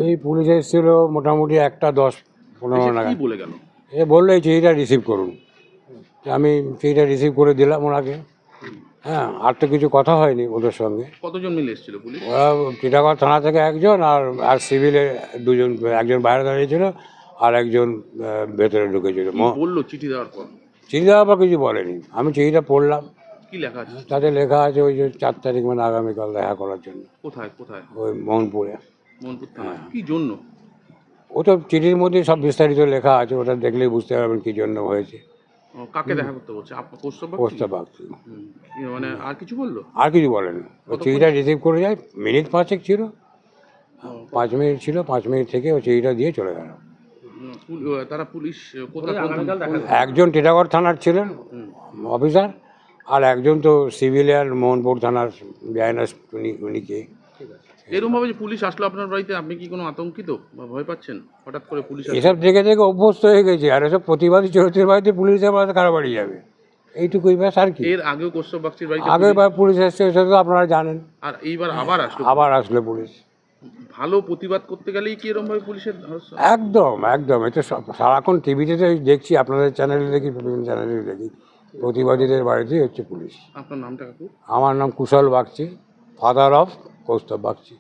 এই পুলিশ এসেছিল মোটামুটি 1:10-15 এসে কি নাগাদ। বলে গেল? এ বললো এই চিঠিটা রিসিভ করুন। আমি চিঠিটা রিসিভ করে দিলাম ওনাকে। হ্যাঁ, আর তো কিছু কথা হয়নি ওদের সঙ্গে। কতজন মিলে এসেছিল পুলিশ? ওরা টিটাগড় থানা থেকে একজন আর সিভিলে দুজন, একজন বাইরে দাঁড়িয়েছিল আর একজন ভেতরে ঢুকেছিল। কি বললো চিঠি দেওয়ার পর? চিঠি দেওয়ার পর কিছু বলেনি। আমি চিঠিটা পড়লাম, কি লেখা আছে? তাতে লেখা আছে ওই যে 4 তারিখ মানে আগামীকাল দেখা করার জন্য কোথায় কোথায়? ওই মোহনপুরে। মোহনপুর থানায়। কি জন্য? ও তো চিঠির মধ্যে সব বিস্তারিত লেখা আছে, ওটা দেখলেই বুঝতে পারবেন কী জন্য হয়েছে। কাকে দেখা করতে বলছে? আপনার কৌস্তব প্রস্তাব বাক্স, মানে আর কিছু বললো? আর কিছু বলেনি। ও চিঠিটা রিসিভ করে যায়, মিনিট 5 ছিল, 5 মিনিট ছিল, 5 মিনিট থেকে ও চিঠিটা দিয়ে চলে গেল। তারা পুলিশ কোথায়? একজন টিটাগড় থানার ছিলেন অফিসার, আর একজন তো সিভিলিয়ান মোহনপুর থানার বিআইএনএস, উনিকে। এরকম ভাবে যে পুলিশ আসলো আপনার বাড়িতে, আপনি কি কোনো আতঙ্কিত বা ভয় পাচ্ছেন হঠাৎ করে পুলিশ আসলো? এসব দেখে দেখে অভ্যস্ত হয়ে গেছে, আর এসব প্রতিবাদী চরিত্রের বাড়িতে পুলিশের বাড়িতে কারো বাড়ি যাবে, এইটুকুই ব্যাস। আর কি, এর আগেও কৌস্তব বাগচির বাড়িতে আগেরবার পুলিশ এসছে, সেটা তো আপনারা জানেন। আর এইবার আবার আসলো? আবার আসলো পুলিশ। ভালো প্রতিবাদ করতে গেলেই কি এরকম ভাবে পুলিশের ধর্ষণ? একদম একদম, এটা সারাক্ষণ টিভিতে তো দেখছি, আপনাদের চ্যানেলে দেখি, বিভিন্ন চ্যানেলে দেখি, প্রতিবাদীদের বাড়িতেই হচ্ছে পুলিশ। আপনার নামটা কাকু? আমার নাম কুশল বাগচি, ফাদার অফ কৌস্তব বাগচি।